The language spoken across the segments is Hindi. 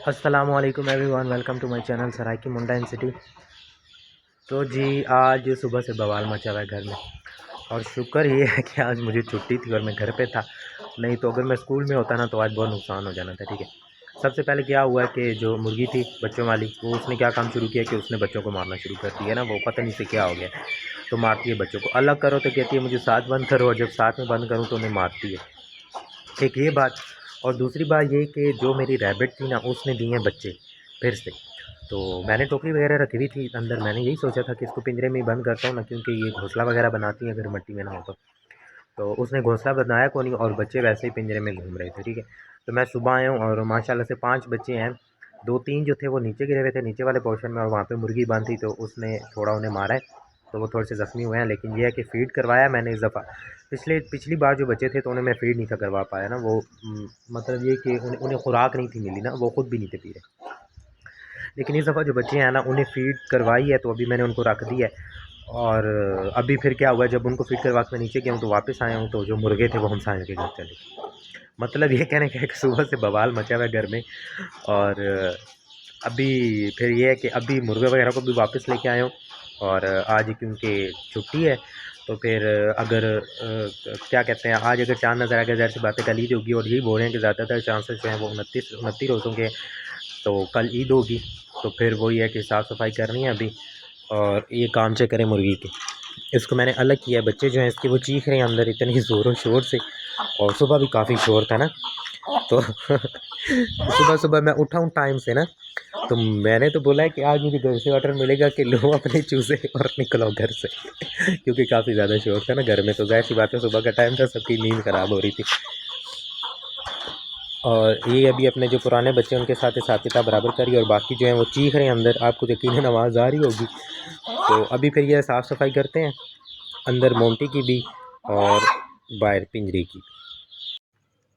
अस्सलामुअलैकुम everyone, welcome to my channel Saraiki Munda in city. तो जी आज सुबह से बवाल मचा हुआ है घर में, और शुक्र ये है कि आज मुझे छुट्टी थी और मैं घर पे था। नहीं तो अगर मैं स्कूल में होता ना तो आज बहुत नुकसान हो जाना था। ठीक है, सबसे पहले क्या हुआ है कि जो मुर्गी थी बच्चों वाली, वो उसने क्या काम शुरू किया कि उसने बच्चों को मारना शुरू कर दिया ना। वो पता नहीं से क्या हो गया, तो मारती है बच्चों को। अलग करो तो कहती है मुझे साथ बंद करो, और जब साथ में बंद करूँ तो उन्हें मारती है। एक ये बात, और दूसरी बात ये कि जो मेरी रैबिट थी ना उसने दिए बच्चे फिर से। तो मैंने टोकरी वगैरह रखी हुई थी अंदर, मैंने यही सोचा था कि इसको पिंजरे में ही बंद करता हूँ ना, क्योंकि ये घोंसला वगैरह बनाती है अगर मिट्टी में ना हो तो उसने घोंसला बनाया को नहीं, और बच्चे वैसे ही पिंजरे में घूम रहे थे। ठीक है, तो मैं सुबह आया हूँ और माशाल्लाह से 5 बच्चे हैं। 2-3 जो थे वो नीचे गिरे हुए थे नीचे वाले पोर्शन में, और वहाँ पे मुर्गी बंद थी तो उसने थोड़ा उन्हें मारा है, तो वो थोड़े से ज़ख्मी हुए हैं। लेकिन ये है कि फ़ीड करवाया मैंने इस दफ़ा। पिछली बार जो बच्चे थे तो उन्हें मैं फ़ीड नहीं था करवा पाया ना। वो मतलब ये कि उन्हें खुराक नहीं थी मिली ना, वो ख़ुद भी नहीं थे पी रहे। लेकिन इस दफ़ा जो बच्चे हैं ना उन्हें फ़ीड करवाई है, तो अभी मैंने उनको रख दिया है। और अभी फिर क्या हुआ, जब उनको फ़ीड करवा के मैं नीचे गया हूँ तो वापस आया हूँ, तो जो मुर्गे थे वो हमसायों के घर चले गए। मतलब ये कहने का है कि सुबह से बवाल मचा हुआ है घर में। और अभी फिर ये है कि अभी मुर्गे वगैरह को भी वापस लेके आया हूँ। और आज क्योंकि छुट्टी है तो फिर अगर क्या कहते हैं, आज अगर चाँद नज़र आ गया, ज़ाहिर सी बात है कल ईद होगी, और यही बोल रहे हैं कि ज़्यादातर चांसेस जो हैं वो 29 रोज़ों के, तो कल ईद होगी। तो फिर वही है कि साफ़ सफाई करनी है अभी, और ये कामचे करें मुर्गी के। इसको मैंने अलग किया है, बच्चे जो हैं इसके वो चीख रहे हैं अंदर इतनी ज़ोरों शोर से, और सुबह भी काफ़ी शोर था ना। तो सुबह सुबह मैं उठा हूँ टाइम से ना, तो मैंने तो बोला है कि आज मुझे घर से ऑर्डर मिलेगा कि लो अपने चूज़े और निकलो घर से क्योंकि काफ़ी ज़्यादा शोर था ना घर में। तो ज़ाहिर सी बात है सुबह का टाइम था, सबकी नींद ख़राब हो रही थी। और ये अभी अपने जो पुराने बच्चे उनके साथ हिसाब किताब बराबर करी, और बाकी जो है वो चीख रहे हैं अंदर, आपको यकीनन आवाज़ आ रही होगी। तो अभी फिर ये साफ़ सफाई करते हैं अंदर मोंटी की भी और बाहर पिंजरे की।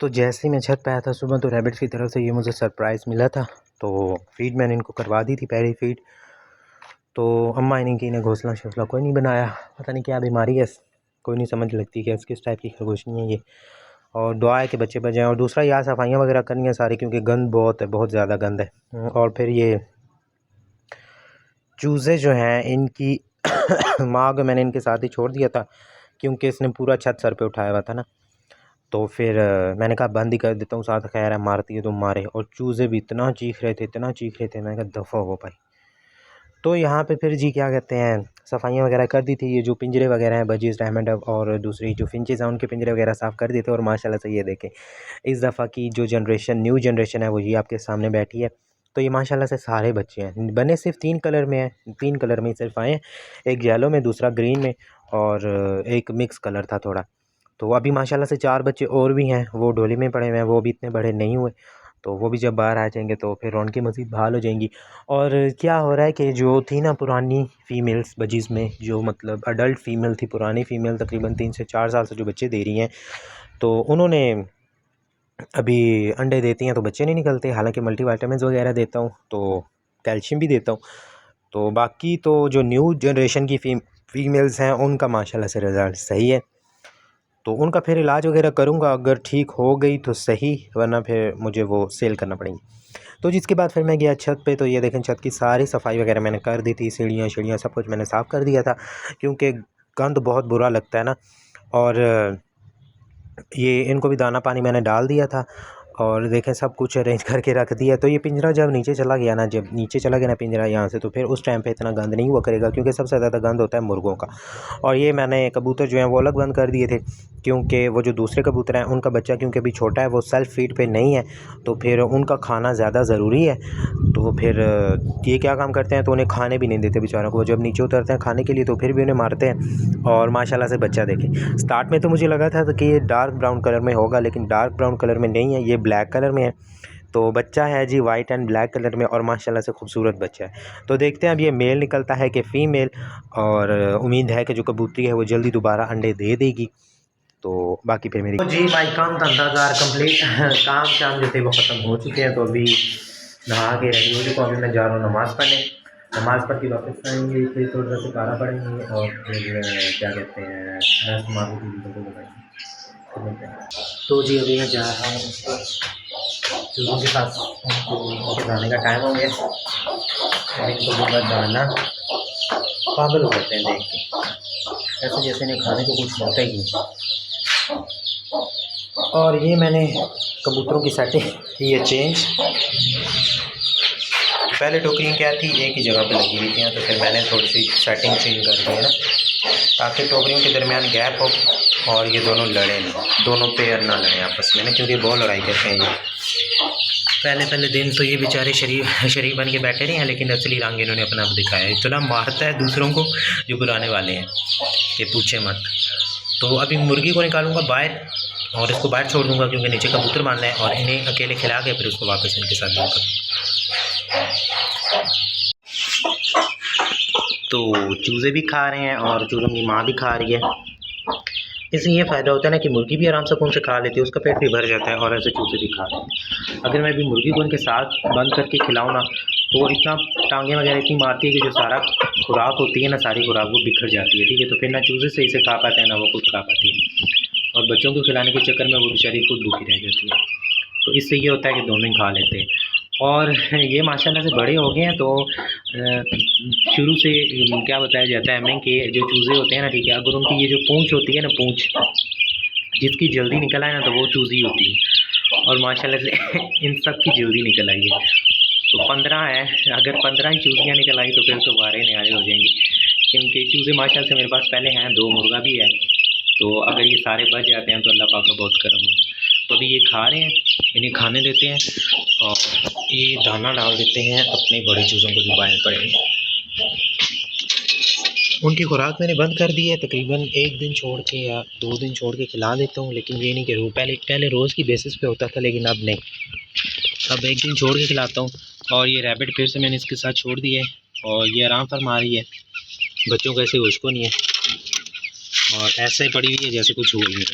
तो जैसे ही मैं छत पे आया था सुबह, तो रैबिट्स की तरफ से ये मुझे सरप्राइज़ मिला था। तो फ़ीड मैंने इनको करवा दी थी, पहली फ़ीड। तो अम्मा इन्हीं की इन्हें घोंसला शोंसला कोई नहीं बनाया, पता नहीं क्या बीमारी है, कोई नहीं समझ लगती कि किस टाइप की खरगोशनी है ये। और दुआ है कि बच्चे बच जाएँ। और दूसरा यार सफाइयाँ वगैरह करनी है सारी, क्योंकि गंद बहुत है, बहुत ज़्यादा गंद है। और फिर ये चूज़े जो हैं इनकी माँ को मैंने इनके साथ ही छोड़ दिया था, क्योंकि इसने पूरा छत सर पे उठाया हुआ था ना। तो फिर मैंने कहा बंद ही कर देता हूँ, साथ खैर है मारती है तो मारे। और चूज़े भी इतना चीख रहे थे, इतना चीख रहे थे, मैंने कहा दफ़ा हो भाई। तो यहाँ पे फिर जी क्या कहते हैं, सफाइयाँ वगैरह कर दी थी। ये जो पिंजरे वगैरह हैं बजीज़, डायमंड और दूसरी जो फिंचेस हैं उनके पिंजरे वगैरह साफ़ कर दिए थे। और माशाल्लाह से ये देखें इस दफ़ा की जो जनरेशन, न्यू जनरेशन है वो ये आपके सामने बैठी है। तो ये माशाल्लाह से सारे बच्चे हैं, बने सिर्फ 3 कलर में हैं, 3 कलर में सिर्फ आए हैं, एक येलो में, दूसरा ग्रीन में, और एक मिक्स कलर था थोड़ा। तो अभी माशाल्लाह से 4 बच्चे और भी हैं, वो डोली में पड़े हुए हैं, वो भी इतने बड़े नहीं हुए। तो वो भी जब बाहर आ जाएंगे तो फिर रौनकें मज़ीद बहाल हो जाएंगी। और क्या हो रहा है कि जो थी ना पुरानी फ़ीमेल्स बजीज़ में, जो मतलब अडल्ट फ़ीमेल थी, पुरानी फ़ीमेल तकरीबन 3 से 4 साल से जो बच्चे दे रही हैं, तो उन्होंने अभी अंडे देती हैं तो बच्चे नहीं निकलते। हालांकि मल्टीविटामिन्स वगैरह देता हूँ, तो कैल्शियम भी देता हूँ। तो बाकी तो जो न्यू जनरेशन की फ़ीमेल्स हैं उनका माशाल्लाह से रिज़ल्ट सही है। तो उनका फिर इलाज वगैरह करूँगा, अगर ठीक हो गई तो सही, वरना फिर मुझे वो सेल करना पड़ेंगी। तो जिसके बाद फिर मैं गया छत पे, तो ये देखें छत की सारी सफाई वगैरह मैंने कर दी थी, सीढ़ियाँ सब कुछ मैंने साफ़ कर दिया था, क्योंकि गंद बहुत बुरा लगता है ना। और ये इनको भी दाना पानी मैंने डाल दिया था, और देखें सब कुछ अरेंज करके रख दिया। तो ये पिंजरा जब नीचे चला गया ना पिंजरा यहाँ से, तो फिर उस टाइम पे इतना गंद नहीं हुआ करेगा, क्योंकि सबसे ज़्यादा गंद होता है मुर्गों का। और ये मैंने कबूतर जो हैं वो अलग बंद कर दिए थे, क्योंकि वो जो दूसरे कबूतर हैं उनका बच्चा क्योंकि अभी छोटा है, वो सेल्फ फीड पे नहीं है, तो फिर उनका खाना ज़्यादा ज़रूरी है। तो फिर ये क्या काम करते हैं, तो उन्हें खाने भी नहीं देते बेचारों को। जब नीचे उतरते हैं खाने के लिए तो फिर भी उन्हें मारते हैं। और माशाल्लाह से बच्चा देखें, स्टार्ट में तो मुझे लगा था कि ये डार्क ब्राउन कलर में होगा, लेकिन डार्क ब्राउन कलर में नहीं है, ये ब्लैक कलर में है। तो बच्चा है जी वाइट एंड ब्लैक कलर में, और माशाल्लाह से खूबसूरत बच्चा है। तो देखते हैं अब ये मेल निकलता है कि फ़ीमेल, और उम्मीद है कि जो कबूतरी है वो जल्दी दोबारा अंडे दे देगी। तो बाकी फिर मेरी जी भाई काम धंधाकार कंप्लीट काम शाम जो थे वो ख़त्म हो चुके हैं। तो अभी नहा के रेडी हो चुका हूँ, अभी मैं जा रहा हूँ नमाज़ पढ़ने। नमाज़ पढ़ के वापस आएंगे, फिर थोड़ा सा कारा पढ़ेंगे, और फिर क्या कहते हैं रेस्ट मार के वीडियो को बताएंगे। तो जी अभी मैं जा रहा हूँ। चूज़ों के साथ उनके खाने का टाइम हो गया। और इनको दूंगा दाना। पागल हो जाते हैं देख के, ऐसे जैसे इन्हें खाने को कुछ होता ही नहीं। और ये मैंने कबूतरों की सेटिंग की है चेंज। पहले टोकरियाँ क्या थी, एक ही जगह पे लगी हुई थी, तो फिर मैंने थोड़ी सी सेटिंग चेंज कर दी है ना, ताकि टोकरियों के दरमियान गैप हो और ये दोनों लड़े नहीं, दोनों पेयर ना लड़ें आपस में ना, क्योंकि बहुत लड़ाई करते हैं ये। पहले दिन तो ये बेचारे शरीफ बन के बैठे रहे हैं, लेकिन असली रंग इन्होंने अपना आप दिखाया। इतना मारता है दूसरों को जो बुलाने वाले हैं कि पूछे मत। तो अभी मुर्गी को निकालूंगा बाहर और इसको बाहर छोड़ दूंगा, क्योंकि नीचे कबूतर बांधना है, और इन्हें अकेले खिला के फिर उसको वापस इनके साथ दूँगा। तो चूज़े भी खा रहे हैं और चूज़ों की माँ भी खा रही है। इससे ये फ़ायदा होता है ना कि मुर्गी भी आराम से कौन से खा लेती है, उसका पेट भी भर जाता है, और ऐसे चूज़े भी खा लेते हैं। अगर मैं भी मुर्गी को इनके साथ बंद करके खिलाऊँ ना, तो इतना टांगें वगैरह इतनी मारती है कि जो सारा खुराक होती है ना, सारी खुराक वो बिखर जाती है, ठीक है। तो फिर ना चूज़े से इसे खा पाते हैं ना वो कुछ खा पाती है, और बच्चों को खिलाने के चक्कर में वो बेचारी खुद भूखी रह जाती है। तो इससे ये होता है कि दोनों ही खा लेते हैं। और ये माशाल्लाह से बड़े हो गए हैं, तो शुरू से क्या बताया जाता है हमें कि जो चूज़े होते हैं ना, ठीक है, अगर उनकी ये जो पूँछ होती है ना, पूँछ जिसकी जल्दी निकल आए ना, तो वो चूज़ी होती है। और माशाल्लाह से इन सब की जल्दी निकल आई है। तो 15 है, अगर 15 ही चूज़ियाँ निकल आई तो फिर तो बारे न्यारे हो जाएंगे, क्योंकि चूज़े माशाल्लाह से मेरे पास पहले हैं, 2 मुर्गा भी है। तो अगर ये सारे बच जाते हैं तो अल्लाह पाक का बहुत करम होगा। तो अभी ये खा रहे हैं, इन्हें खाने देते हैं और ये दाना डाल देते हैं अपने बड़े चूज़ों को जो बाहर पड़े हैं। उनकी खुराक मैंने बंद कर दी है, तकरीबन 1 दिन छोड़ के या 2 दिन छोड़ के खिला देता हूँ, लेकिन ये नहीं कि पहले रोज़ की बेसिस पे होता था, लेकिन अब नहीं, अब 1 दिन छोड़ के खिलाता हूँ। और ये रैबिट फिर से मैंने इसके साथ छोड़ दी है और ये आराम फरमा रही है, बच्चों को ऐसे होश को नहीं है, और ऐसे ही पड़ी हुई है जैसे कुछ हुआ ही नहीं।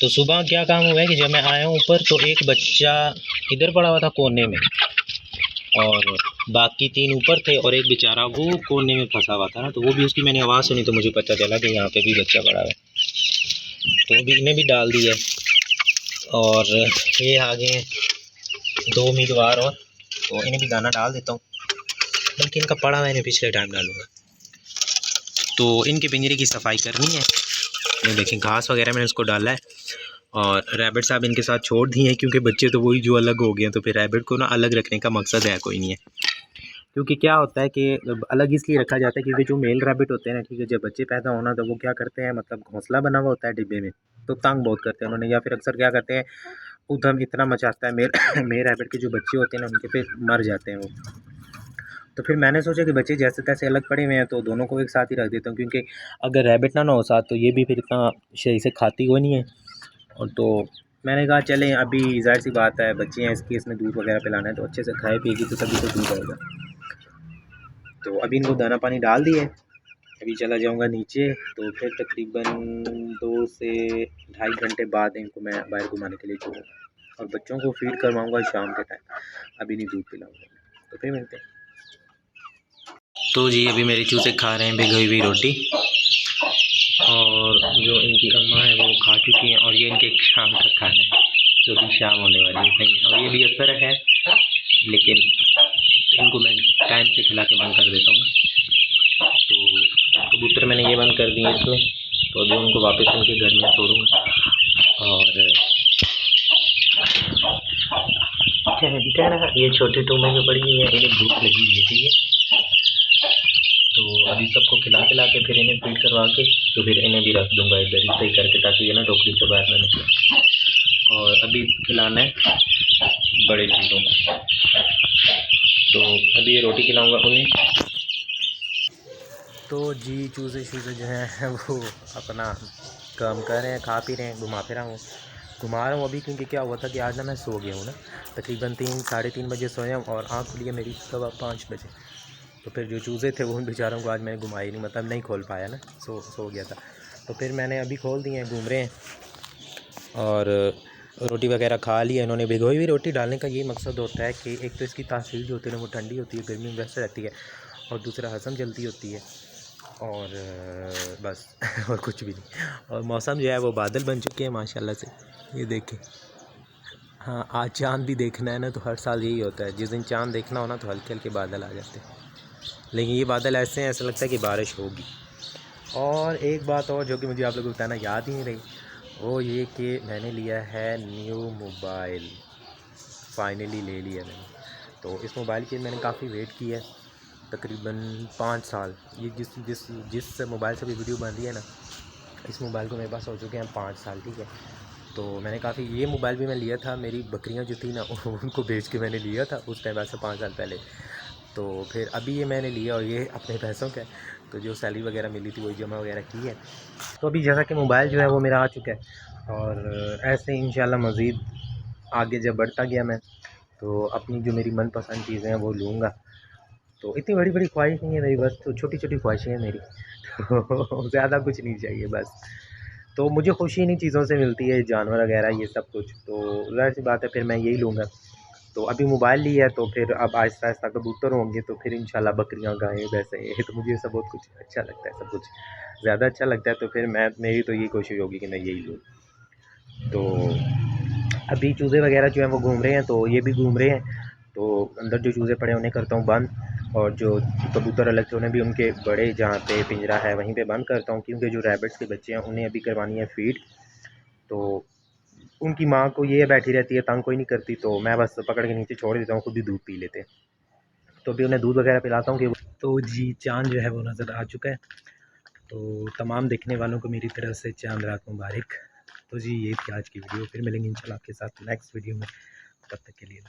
तो सुबह क्या काम हुआ है कि जब मैं आया हूँ ऊपर, तो एक बच्चा इधर पड़ा हुआ था कोने में, और बाकी 3 ऊपर थे, और एक बेचारा वो कोने में फंसा हुआ था ना, तो वो भी उसकी मैंने आवाज़ सुनी तो मुझे पता चला कि यहाँ पे भी बच्चा पड़ा है। तो अभी इन्हें भी डाल दिया है, और ये आगे 2 उम्मीदवार और, तो इन्हें भी दाना डाल देता हूँ, बल्कि इनका पड़ा हुआ इन्हें पिछले टाइम डालूँगा। तो इनके पिंजरे की सफाई करनी है। ये देखें घास वगैरह मैंने उसको डाला है, और रैबिट साहब इनके साथ छोड़ दिए हैं, क्योंकि बच्चे तो वही जो अलग हो गए हैं, तो फिर रैबिट को ना अलग रखने का मकसद है कोई नहीं है। क्योंकि क्या होता है कि अलग इसलिए रखा जाता है क्योंकि जो मेल रैबिट होते हैं ना, ठीक है, जब बच्चे पैदा होना तो वो क्या करते हैं, मतलब घोंसला बना हुआ होता है डिब्बे में, तो तंग बहुत करते हैं उन्होंने, या फिर अक्सर क्या करते हैं, उधम इतना मचाता है मेल रैबिट के जो बच्चे होते हैं ना, उनके फिर मर जाते हैं वो। तो फिर मैंने सोचा कि बच्चे जैसे तैसे अलग पड़े हुए हैं, तो दोनों को एक साथ ही रख देता हूँ, क्योंकि अगर रैबिट ना हो साथ तो ये भी फिर इतना सही से खाती हुई नहीं है। और तो मैंने कहा चलें, अभी ज़ाहिर सी बात है बच्चे हैं, इसमें दूध वगैरह पिलाना है, तो अच्छे से खाए पिएगी तो तभी तो दूध आएगा। तो अभी इनको दाना पानी डाल दिए, अभी चला जाऊंगा नीचे, तो फिर तकरीबन 2 से ढाई घंटे बाद इनको मैं बाहर घुमाने के लिए छोड़ूंगा, और बच्चों को फीड करवाऊंगा शाम के टाइम, अभी नहीं दूध पिलाऊंगा। तो फिर मिलते हैं। तो जी अभी मेरे चूज़े खा रहे हैं भिगोई हुई रोटी, और जो इनकी अम्मा है वो खा चुकी हैं, और ये इनके शाम का खाना है, जो भी शाम होने वाली है सही। और ये भी असर है, लेकिन इनको मैं टाइम से खिला के बंद कर देता हूँ। तो कबूतर मैंने ये बंद कर दिए इसमें, तो अभी उनको वापस इनके घर में छोड़ूंगा। और क्या ना, ये छोटी टूमें जो पड़ी हुई है, इन्हें भूख लगी हुई है, ठीक है। तो अभी सबको खिला पिला के फिर इन्हें फीड करवा के तो फिर इन्हें भी रख दूंगा इधर ही सही करके, ताकि ये ना टोकरी से बाहर ना निकले। और अभी खिलाना है बड़े चूज़ों को, तो अभी ये रोटी खिलाऊंगा उन्हें। तो जी चूज़े जो हैं वो अपना काम कर रहे हैं, खा पी रहे हैं, घुमा रहा हूँ अभी, क्योंकि क्या हुआ था कि आज ना मैं सो गया हूँ ना, तकरीबन 3-3:30 बजे सोया हूँ, और आँख खुली है मेरी 5:15 बजे। तो फिर जो चूज़े थे वो उन बेचारों को आज मैंने घुमाई नहीं, मतलब नहीं खोल पाया ना, सो गया था। तो फिर मैंने अभी खोल दिए हैं, घूम रहे हैं, और रोटी वगैरह खा ली है इन्होंने। भिगोई हुई रोटी डालने का ये मकसद होता है कि एक तो इसकी तासीर जो होती है ना वो ठंडी होती है, गर्मी में वैसे रहती है, और दूसरा हज़म जल्दी होती है, और बस और कुछ भी नहीं। और मौसम जो है वो बादल बन चुके हैं माशाल्लाह से, ये देखें हाँ, आज चाँद भी देखना है ना, तो हर साल यही होता है, जिस दिन चाँद देखना हो ना तो हल्के हल्के बादल आ जाते हैं। लेकिन ये बादल ऐसे हैं, ऐसा लगता है कि बारिश होगी। और एक बात और जो कि मुझे आप लोगों को बताना याद ही नहीं रही, वो ये कि मैंने लिया है न्यू मोबाइल। फाइनली ले लिया मैंने। तो इस मोबाइल की मैंने काफ़ी वेट की है, तकरीबन 5 साल। ये जिस जिस जिस मोबाइल से भी वीडियो बन रही है ना, इस मोबाइल को मेरे पास हो चुके हैं 5 साल, ठीक है। तो मैंने काफ़ी, ये मोबाइल भी मैं लिया था, मेरी बकरियां जो थी ना उनको बेच के मैंने लिया था उस टाइम, ऐसे 5 साल पहले। तो फिर अभी ये मैंने लिया, और ये अपने पैसों का है, तो जो सैलरी वगैरह मिली थी वही जमा वगैरह की है। तो अभी जैसा कि मोबाइल जो है वो मेरा आ चुका है, और ऐसे इंशाल्लाह मज़ीद आगे जब बढ़ता गया मैं, तो अपनी जो मेरी मनपसंद चीज़ें हैं वो लूँगा। तो इतनी बड़ी बड़ी ख्वाहिश नहीं है मेरी, बस तो छोटी छोटी ख्वाहिशें हैं मेरी। तो ज़्यादा कुछ नहीं चाहिए बस। तो मुझे खुशी इन्हीं चीज़ों से मिलती है, जानवर वगैरह ये सब कुछ, तो ज़ाहिर सी बात है फिर मैं यही लूँगा। तो अभी मोबाइल लिया है, तो फिर अब आहिस्ता आहिस्ता कबूतर होंगे, तो फिर इंशाल्लाह बकरियाँ, गायें, भैंसें, तो मुझे सब बहुत कुछ अच्छा लगता है, सब कुछ ज़्यादा अच्छा लगता है। तो फिर मेरी तो यही कोशिश होगी कि मैं यही लूँ। तो अभी चूज़े वगैरह जो हैं वो घूम रहे हैं, तो ये भी घूम रहे हैं, तो अंदर जो चूज़े पड़े हैं उन्हें करता हूँ बंद, और जो कबूतर अलग थे उन्हें भी उनके बड़े जहाँ पे पिंजरा है वहीं पे बंद करता हूँ, क्योंकि जो रैबिट्स के बच्चे हैं उन्हें अभी करवानी है फ़ीड। तो उनकी माँ को ये बैठी रहती है, तंग कोई नहीं करती, तो मैं बस पकड़ के नीचे छोड़ देता हूँ, खुद ही दूध पी लेते हैं। तो अभी उन्हें दूध वगैरह पिलाता हूँ कि तो जी चाँद जो है वो नज़र आ चुका है। तो तमाम देखने वालों को मेरी तरफ से चाँद रात मुबारक। तो जी ये थी आज की वीडियो, फिर मिलेंगे इंशाल्लाह आपके साथ नेक्स्ट वीडियो में, तब तक के लिए।